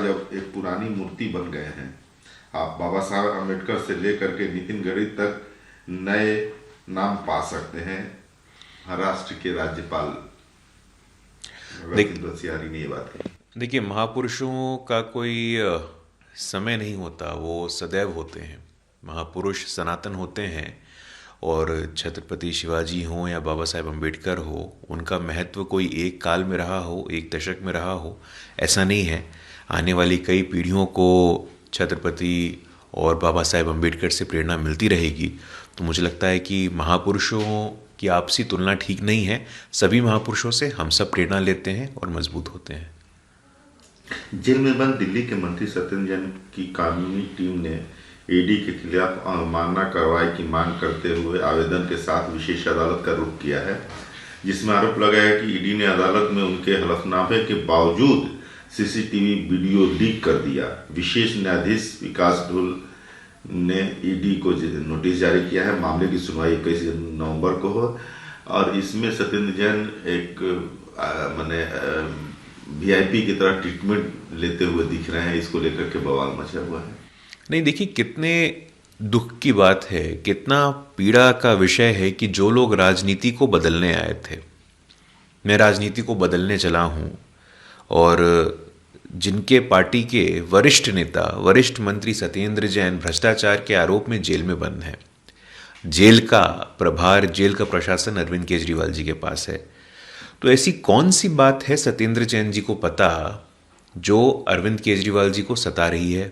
अब एक पुरानी मूर्ति बन गए हैं। आप बाबा साहब अम्बेडकर से लेकर के नितिन गडकरी तक नए नाम पा सकते हैं। महाराष्ट्र के राज्यपाल देख रविंद्र सियारी ने ये बात कही। देखिए, महापुरुषों का कोई समय नहीं होता, वो सदैव होते हैं। महापुरुष सनातन होते हैं। और छत्रपति शिवाजी हों या बाबा साहेब अम्बेडकर हो, उनका महत्व कोई एक काल में रहा हो, एक दशक में रहा हो, ऐसा नहीं है। आने वाली कई पीढ़ियों को छत्रपति और बाबा साहेब अम्बेडकर से प्रेरणा मिलती रहेगी। तो मुझे लगता है कि महापुरुषों की आपसी तुलना ठीक नहीं है। सभी महापुरुषों से हम सब प्रेरणा लेते हैं और मजबूत होते हैं। जेल में बंद दिल्ली के मंत्री सत्येंद्र जैन की कानूनी टीम ने ईडी के खिलाफ अवमानना कार्रवाई की मांग करते हुए आवेदन के साथ विशेष अदालत का रुख किया है, जिसमें आरोप लगाया कि ईडी ने अदालत में उनके हलफनामे के बावजूद सीसीटीवी वीडियो लीक कर दिया। विशेष न्यायाधीश विकास ढुल ने ईडी को नोटिस जारी किया है। मामले की सुनवाई 21 नवंबर को हो और इसमें सत्येंद्र जैन एक माने वीआईपी की तरह ट्रीटमेंट लेते हुए दिख रहे हैं। इसको लेकर के बवाल मचा हुआ है। नहीं, देखिए, कितने दुख की बात है, कितना पीड़ा का विषय है कि जो लोग राजनीति को बदलने आए थे, मैं राजनीति को बदलने चला हूँ, और जिनके पार्टी के वरिष्ठ नेता, वरिष्ठ मंत्री सत्येंद्र जैन भ्रष्टाचार के आरोप में जेल में बंद हैं। जेल का प्रभार, जेल का प्रशासन अरविंद केजरीवाल जी के पास है। तो ऐसी कौन सी बात है सत्येंद्र जैन जी को पता जो अरविंद केजरीवाल जी को सता रही है?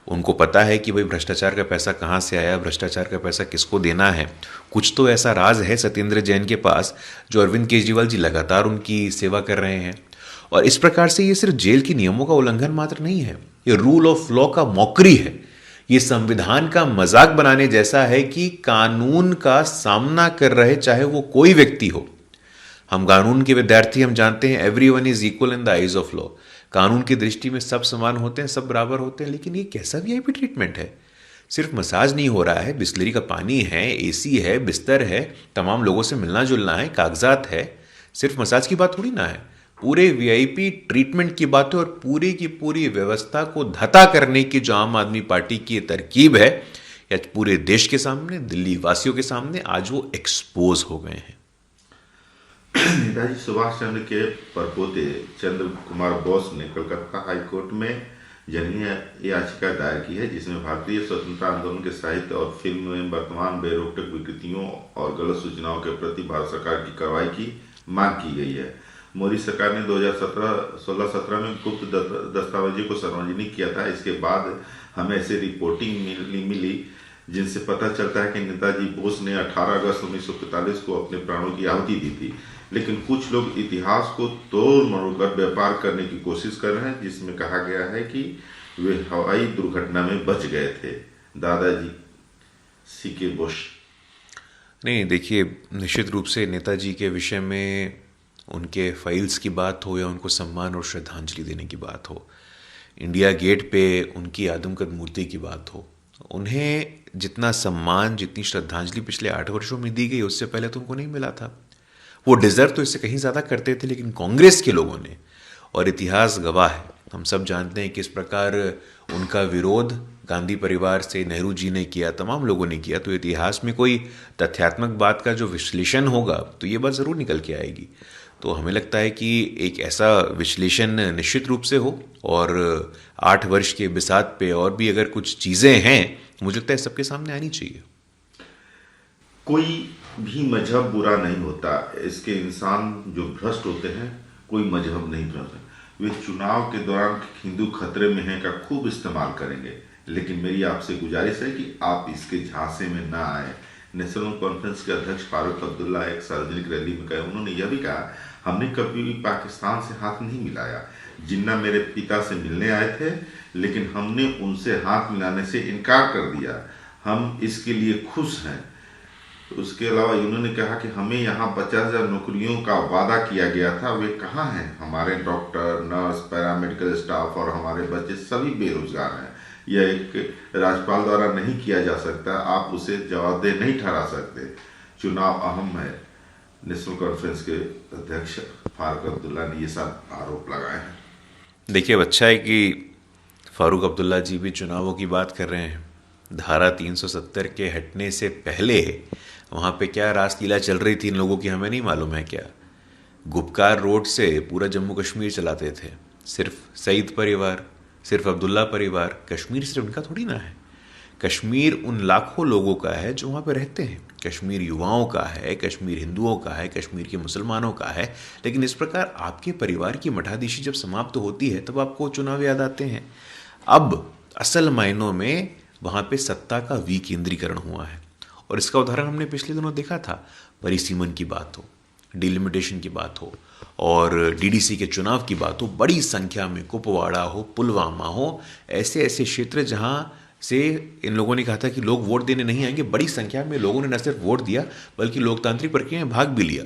उनको पता है कि भाई भ्रष्टाचार का पैसा कहाँ से आया, भ्रष्टाचार का पैसा किसको देना है। कुछ तो ऐसा राज है सत्येंद्र जैन के पास जो अरविंद केजरीवाल जी लगातार उनकी सेवा कर रहे हैं। और इस प्रकार से ये सिर्फ जेल के नियमों का उल्लंघन मात्र नहीं है, ये रूल ऑफ लॉ का मौकरी है। ये संविधान का मजाक बनाने जैसा है कि कानून का सामना कर रहे चाहे वो कोई व्यक्ति हो। हम कानून के विद्यार्थी, हम जानते हैं everyone is equal in the eyes of law. कानून की दृष्टि में सब समान होते हैं, सब बराबर होते हैं। लेकिन ये कैसा वीआईपी ट्रीटमेंट है? सिर्फ मसाज नहीं हो रहा है, बिस्लरी का पानी है, एसी है, बिस्तर है, तमाम लोगों से मिलना जुलना है, कागजात है। सिर्फ मसाज की बात थोड़ी ना है, पूरे वीआईपी ट्रीटमेंट की बात है। और पूरी की पूरी व्यवस्था को धता करने की जो आम आदमी पार्टी की तरकीब है, या पूरे देश के सामने, दिल्ली वासियों के सामने आज वो एक्सपोज हो गए हैं। नेताजी सुभाष चंद्र के परपोते चंद्र कुमार बोस ने कलकत्ता हाईकोर्ट में जनहित याचिका दायर की है, जिसमें भारतीय स्वतंत्रता आंदोलन के साहित्य और फिल्म में वर्तमान बेरोकटोक विकृतियों और गलत सूचनाओं के प्रति भारत सरकार की कार्रवाई की मांग की गई है। मोदी सरकार ने 2016-17 में गुप्त दस्तावेजों को सार्वजनिक किया था। इसके बाद हमें ऐसे रिपोर्टिंग मिली जिनसे पता चलता है कि नेताजी बोस ने 18 अगस्त 1945 को अपने प्राणों की आहुति दी थी। लेकिन कुछ लोग इतिहास को तोड़ मरोड़ कर व्यापार करने की कोशिश कर रहे हैं, जिसमें कहा गया है कि वे हवाई दुर्घटना में बच गए थे। दादाजी सीके बोस। नहीं, देखिए, निश्चित रूप से नेताजी के विषय में उनके फाइल्स की बात हो या उनको सम्मान और श्रद्धांजलि देने की बात हो, इंडिया गेट पे उनकी आदमकद मूर्ति की बात हो, उन्हें जितना सम्मान, जितनी श्रद्धांजलि पिछले 8 वर्षों में दी गई, उससे पहले तो उनको नहीं मिला था। वो डिजर्व तो इससे कहीं ज़्यादा करते थे, लेकिन कांग्रेस के लोगों ने, और इतिहास गवाह है, हम सब जानते हैं किस प्रकार उनका विरोध गांधी परिवार से नेहरू जी ने किया, तमाम लोगों ने किया। तो इतिहास में कोई तथ्यात्मक बात का जो विश्लेषण होगा तो ये बात ज़रूर निकल के आएगी। तो हमें लगता है कि एक ऐसा विश्लेषण निश्चित रूप से हो, और 8 वर्ष के बिसात पे और भी अगर कुछ चीज़ें हैं, मुझे लगता है सबके सामने आनी चाहिए। कोई भी मजहब बुरा नहीं होता, इसके इंसान जो भ्रष्ट होते हैं, कोई मजहब नहीं भ्रष्ट। वे चुनाव के दौरान हिंदू खतरे में हैं का खूब इस्तेमाल करेंगे, लेकिन मेरी आपसे गुजारिश है कि आप इसके झांसे में ना आए। नेशनल कॉन्फ्रेंस के अध्यक्ष फारूक अब्दुल्ला एक सार्वजनिक रैली में कहे, उन्होंने यह भी कहा, हमने कभी भी पाकिस्तान से हाथ नहीं मिलाया। जिन्ना मेरे पिता से मिलने आए थे, लेकिन हमने उनसे हाथ मिलाने से इनकार कर दिया। हम इसके लिए खुश हैं। उसके अलावा उन्होंने कहा कि हमें यहाँ 50,000 नौकरियों का वादा किया गया था, वे कहाँ हैं? हमारे डॉक्टर, नर्स, पैरामेडिकल स्टाफ और हमारे बच्चे सभी बेरोजगार हैं। यह एक राज्यपाल द्वारा नहीं किया जा सकता, आप उसे जवाबदेह नहीं ठहरा सकते। चुनाव अहम है। नेशनल कॉन्फ्रेंस के अध्यक्ष फारूक अब्दुल्ला ने ये सब आरोप लगाए हैं। देखिए, अब अच्छा है कि फारूक अब्दुल्ला जी भी चुनावों की बात कर रहे हैं। धारा 370 के हटने से पहले वहाँ पे क्या रासलीला चल रही थी इन लोगों की हमें नहीं मालूम है क्या। गुपकार रोड से पूरा जम्मू कश्मीर चलाते थे। सिर्फ सईद परिवार, सिर्फ अब्दुल्ला परिवार, कश्मीर सिर्फ उनका थोड़ी ना है। कश्मीर उन लाखों लोगों का है जो वहाँ पे रहते हैं। कश्मीर युवाओं का है, कश्मीर हिंदुओं का है, कश्मीर के मुसलमानों का है। लेकिन इस प्रकार आपके परिवार की मठाधीशी जब समाप्त होती है तब आपको चुनाव याद आते हैं। अब असल मायनों में वहाँ पे सत्ता का विकेंद्रीकरण हुआ है और इसका उदाहरण हमने पिछले दिनों देखा था। परिसीमन की बात हो, डिलिमिटेशन की बात हो और डीडीसी के चुनाव की बात हो, बड़ी संख्या में कुपवाड़ा हो, पुलवामा हो, ऐसे ऐसे क्षेत्र जहां से इन लोगों ने कहा था कि लोग वोट देने नहीं आएंगे, बड़ी संख्या में लोगों ने न सिर्फ वोट दिया बल्कि लोकतांत्रिक प्रक्रिया में भाग भी लिया।